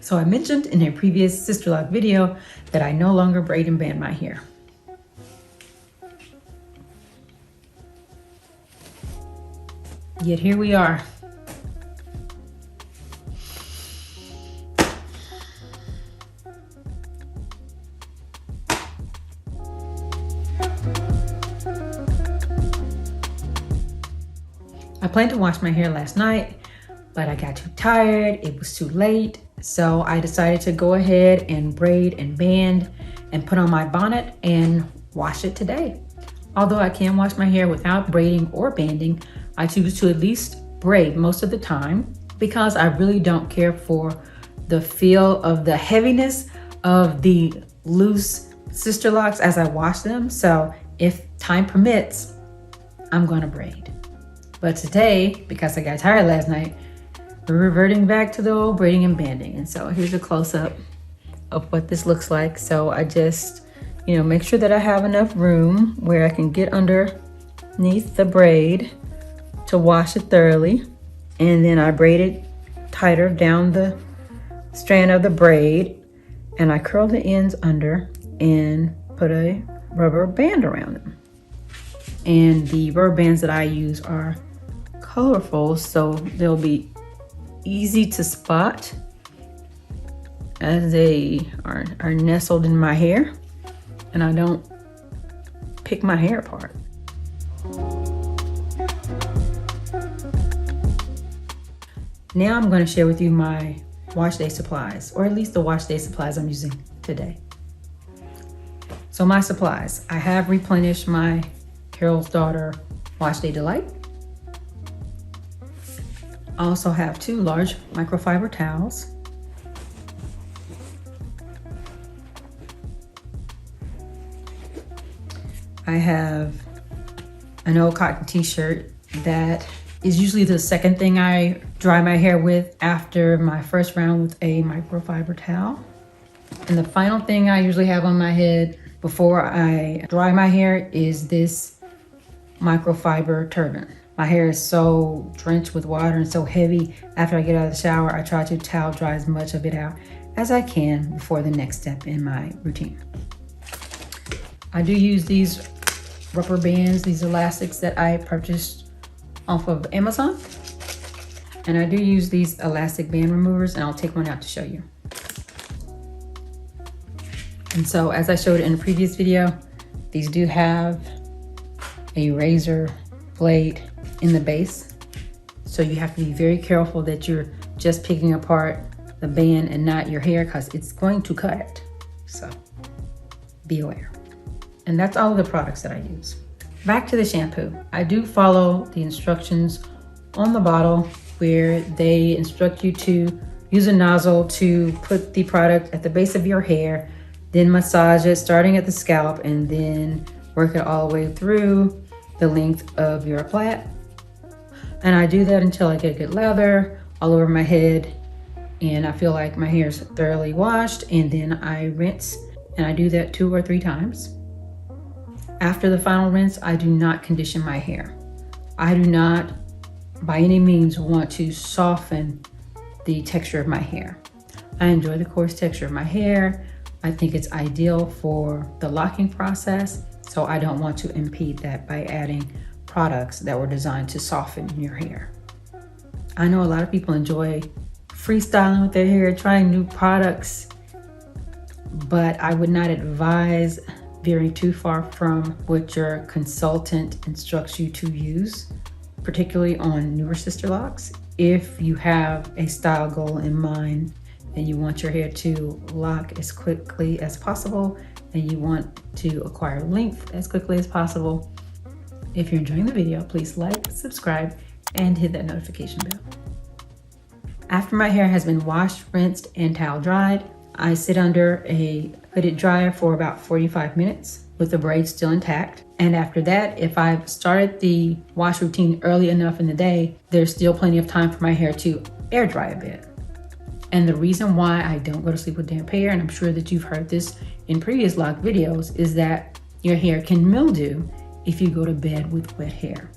So I mentioned in a previous Sisterlock video that I no longer braid and band my hair. Yet here we are. I planned to wash my hair last night, but I got too tired. It was too late. So I decided to go ahead and braid and band and put on my bonnet and wash it today. Although I can wash my hair without braiding or banding, I choose to at least braid most of the time because I really don't care for the feel of the heaviness of the loose Sisterlocks as I wash them. So if time permits, I'm gonna braid. But today, because I got tired last night, we're reverting back to the old braiding and banding. And so here's a close-up of what this looks like. So I just, make sure that I have enough room where I can get underneath the braid to wash it thoroughly. And then I braid it tighter down the strand of the braid. And I curl the ends under and put a rubber band around them. And the rubber bands that I use are colorful, so they'll be easy to spot as they are nestled in my hair, and I don't pick my hair apart. Now I'm going to share with you my wash day supplies, or at least the wash day supplies I'm using today. So my supplies, I have replenished my Carol's Daughter Wash Day Delight. I also have 2 large microfiber towels. I have an old cotton t-shirt that is usually the second thing I dry my hair with after my first round with a microfiber towel. And the final thing I usually have on my head before I dry my hair is this microfiber turban. My hair is so drenched with water and so heavy. After I get out of the shower, I try to towel dry as much of it out as I can before the next step in my routine. I do use these rubber bands, these elastics that I purchased off of Amazon. And I do use these elastic band removers, and I'll take one out to show you. And so as I showed in a previous video, these do have a razor blade in the base. So you have to be very careful that you're just picking apart the band and not your hair, because it's going to cut it. So be aware. And that's all of the products that I use. Back to the shampoo. I do follow the instructions on the bottle where they instruct you to use a nozzle to put the product at the base of your hair, then massage it starting at the scalp, and then work it all the way through the length of your plait. And I do that until I get good lather all over my head and I feel like my hair is thoroughly washed, and then I rinse, and I do that 2 or 3 times. After the final rinse, I do not condition my hair. I do not by any means want to soften the texture of my hair. I enjoy the coarse texture of my hair. I think it's ideal for the locking process, so I don't want to impede that by adding products that were designed to soften your hair. I know a lot of people enjoy freestyling with their hair, trying new products, but I would not advise veering too far from what your consultant instructs you to use, particularly on newer Sisterlocks. If you have a style goal in mind and you want your hair to lock as quickly as possible, and you want to acquire length as quickly as possible, if you're enjoying the video, please like, subscribe, and hit that notification bell. After my hair has been washed, rinsed, and towel dried, I sit under a hooded dryer for about 45 minutes with the braids still intact. And after that, if I've started the wash routine early enough in the day, there's still plenty of time for my hair to air dry a bit. And the reason why I don't go to sleep with damp hair, and I'm sure that you've heard this in previous lock videos, is that your hair can mildew if you go to bed with wet hair.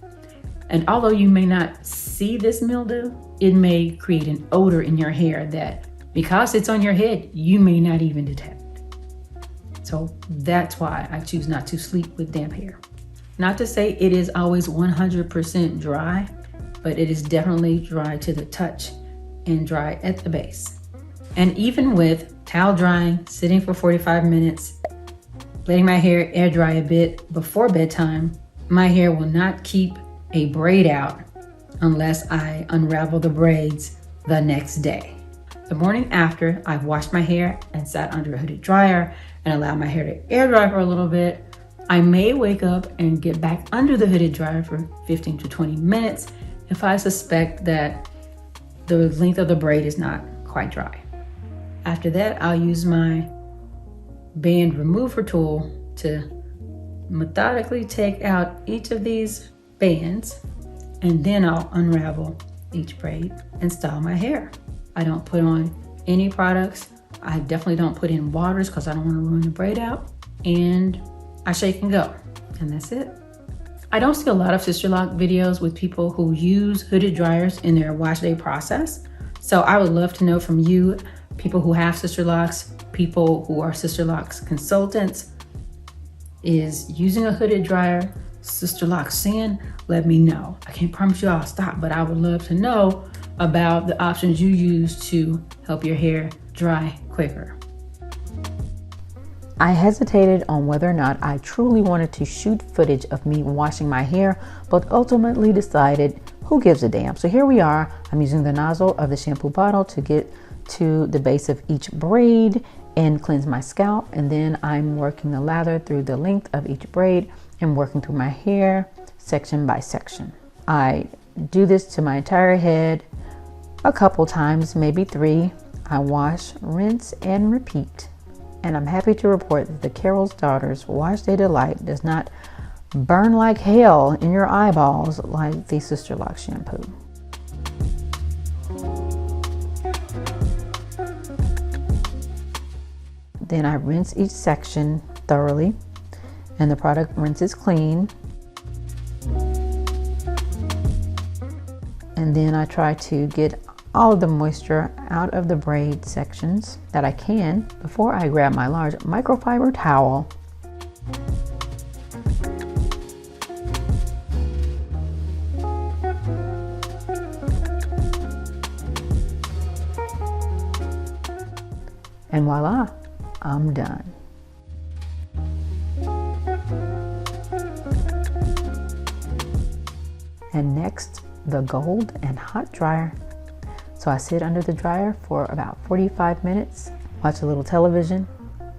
And although you may not see this mildew, it may create an odor in your hair that because it's on your head, you may not even detect. So that's why I choose not to sleep with damp hair. Not to say it is always 100% dry, but it is definitely dry to the touch and dry at the base. And even with towel drying, sitting for 45 minutes, letting my hair air dry a bit before bedtime, my hair will not keep a braid out unless I unravel the braids the next day. The morning after I've washed my hair and sat under a hooded dryer and allowed my hair to air dry for a little bit, I may wake up and get back under the hooded dryer for 15 to 20 minutes if I suspect that the length of the braid is not quite dry. After that, I'll use my band remover tool to methodically take out each of these bands, and then I'll unravel each braid and style my hair. I don't put on any products. I definitely don't put in waters because I don't want to ruin the braid out. And I shake and go, and that's it. I don't see a lot of Sisterlock videos with people who use hooded dryers in their wash day process. So I would love to know from you, people who have Sisterlocks, people who are Sisterlocks consultants, is using a hooded dryer Sisterlock sin? Let me know. I can't promise you I'll stop, but I would love to know about the options you use to help your hair dry quicker. I hesitated on whether or not I truly wanted to shoot footage of me washing my hair, but ultimately decided, who gives a damn? So here we are. I'm using the nozzle of the shampoo bottle to get to the base of each braid and cleanse my scalp. And then I'm working the lather through the length of each braid and working through my hair section by section. I do this to my entire head a couple times, maybe 3. I wash, rinse, and repeat. And I'm happy to report that the Carol's Daughters Wash Day Delight does not burn like hell in your eyeballs like the Sisterlocks shampoo. Then I rinse each section thoroughly, and the product rinses clean. And then I try to get all of the moisture out of the braid sections that I can before I grab my large microfiber towel. And voila, I'm done. And next, the gold and hot dryer. So I sit under the dryer for about 45 minutes, watch a little television,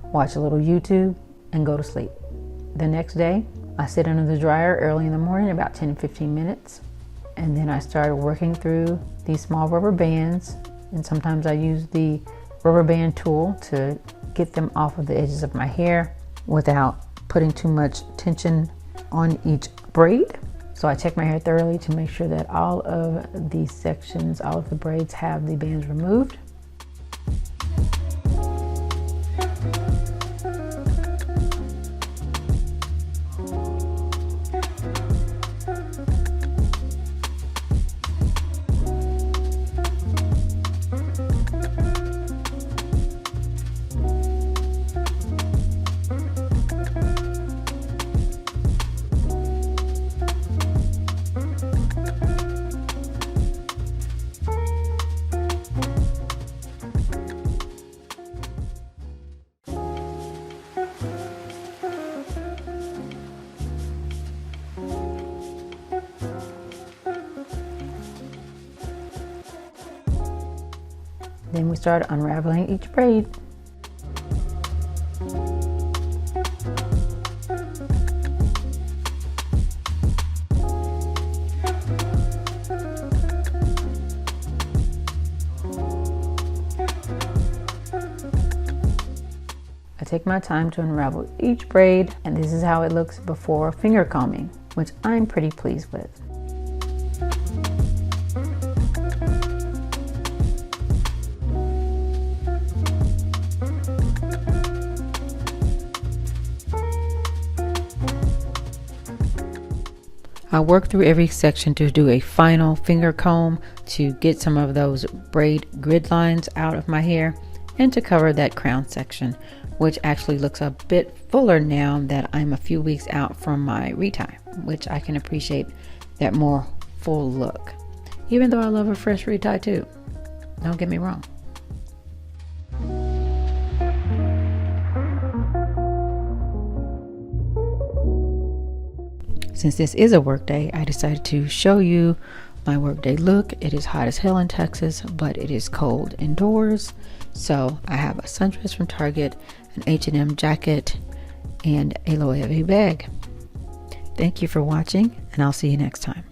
watch a little YouTube, and go to sleep. The next day, I sit under the dryer early in the morning, about 10 to 15 minutes. And then I start working through these small rubber bands. And sometimes I use the rubber band tool to get them off of the edges of my hair without putting too much tension on each braid. So I check my hair thoroughly to make sure that all of these sections, all of the braids have the bands removed. Then we start unraveling each braid. I take my time to unravel each braid, and this is how it looks before finger combing, which I'm pretty pleased with. I'll work through every section to do a final finger comb to get some of those braid grid lines out of my hair and to cover that crown section, which actually looks a bit fuller now that I'm a few weeks out from my retie, which I can appreciate that more full look. Even though I love a fresh retie too. Don't get me wrong. Since this is a work day, I decided to show you my workday look. It is hot as hell in Texas, but it is cold indoors. So I have a sundress from Target, an H&M jacket, and a Loewe bag. Thank you for watching, and I'll see you next time.